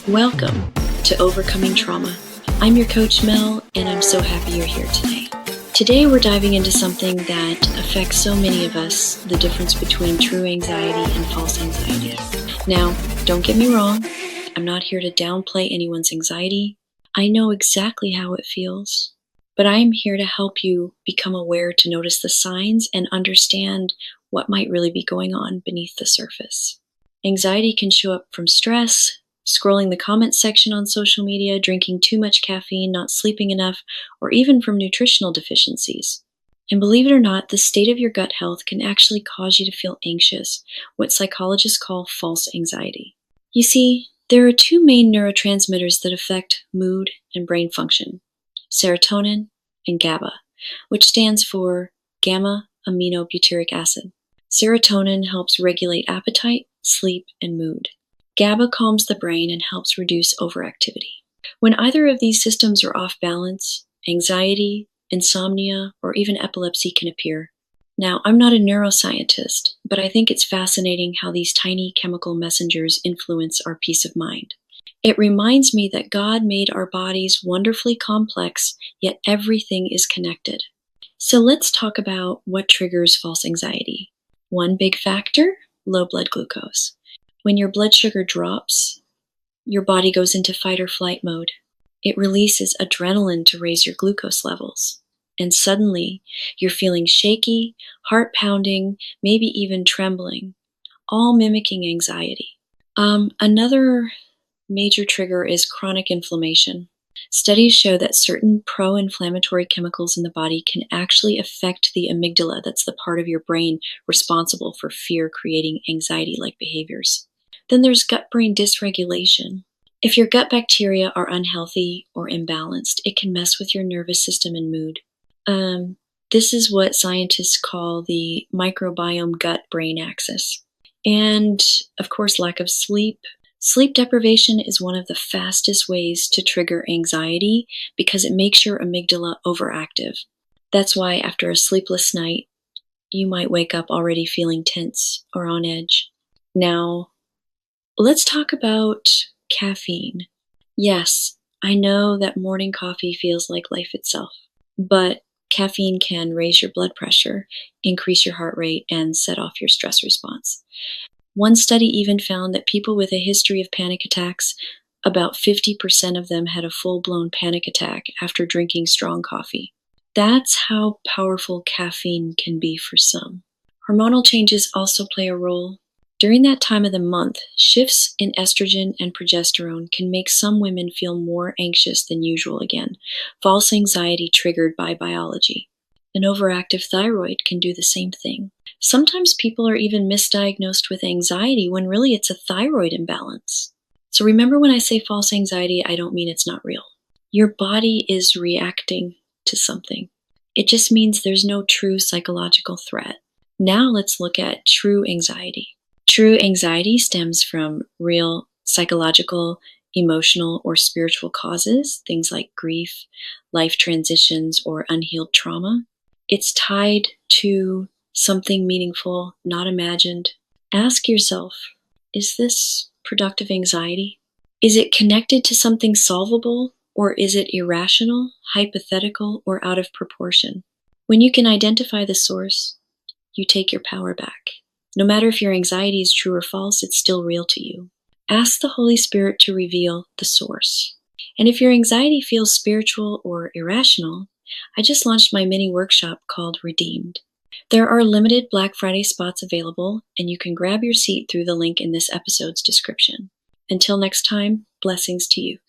Welcome to Overcoming Trauma. I'm your coach Mel, and I'm so happy you're here today. Today we're diving into something that affects so many of us, the difference between true anxiety and false anxiety. Now, don't get me wrong, I'm not here to downplay anyone's anxiety. I know exactly how it feels, but I am here to help you become aware to notice the signs and understand what might really be going on beneath the surface. Anxiety can show up from stress, scrolling the comments section on social media, drinking too much caffeine, not sleeping enough, or even from nutritional deficiencies. And believe it or not, the state of your gut health can actually cause you to feel anxious, what psychologists call false anxiety. You see, there are two main neurotransmitters that affect mood and brain function, serotonin and GABA, which stands for gamma-aminobutyric acid. Serotonin helps regulate appetite, sleep, and mood. GABA calms the brain and helps reduce overactivity. When either of these systems are off balance, anxiety, insomnia, or even epilepsy can appear. Now, I'm not a neuroscientist, but I think it's fascinating how these tiny chemical messengers influence our peace of mind. It reminds me that God made our bodies wonderfully complex, yet everything is connected. So let's talk about what triggers false anxiety. One big factor, low blood glucose. When your blood sugar drops, your body goes into fight or flight mode. It releases adrenaline to raise your glucose levels. And suddenly, you're feeling shaky, heart pounding, maybe even trembling, all mimicking anxiety. Another major trigger is chronic inflammation. Studies show that certain pro-inflammatory chemicals in the body can actually affect the amygdala, that's the part of your brain responsible for fear-creating anxiety-like behaviors. Then there's gut-brain dysregulation. If your gut bacteria are unhealthy or imbalanced, it can mess with your nervous system and mood. This is what scientists call the microbiome gut-brain axis. And, of course, lack of sleep. Sleep deprivation is one of the fastest ways to trigger anxiety because it makes your amygdala overactive. That's why after a sleepless night, you might wake up already feeling tense or on edge. Now, let's talk about caffeine. Yes, I know that morning coffee feels like life itself, but caffeine can raise your blood pressure, increase your heart rate, and set off your stress response. One study even found that people with a history of panic attacks, about 50% of them had a full-blown panic attack after drinking strong coffee. That's how powerful caffeine can be for some. Hormonal changes also play a role. During that time of the month, shifts in estrogen and progesterone can make some women feel more anxious than usual again, false anxiety triggered by biology. An overactive thyroid can do the same thing. Sometimes people are even misdiagnosed with anxiety when really it's a thyroid imbalance. So remember, when I say false anxiety, I don't mean it's not real. Your body is reacting to something. It just means there's no true psychological threat. Now let's look at true anxiety. True anxiety stems from real psychological, emotional, or spiritual causes, things like grief, life transitions, or unhealed trauma. It's tied to something meaningful, not imagined. Ask yourself, is this productive anxiety? Is it connected to something solvable, or is it irrational, hypothetical, or out of proportion? When you can identify the source, you take your power back. No matter if your anxiety is true or false, it's still real to you. Ask the Holy Spirit to reveal the source. And if your anxiety feels spiritual or irrational, I just launched my mini workshop called Redeemed. There are limited Black Friday spots available, and you can grab your seat through the link in this episode's description. Until next time, blessings to you.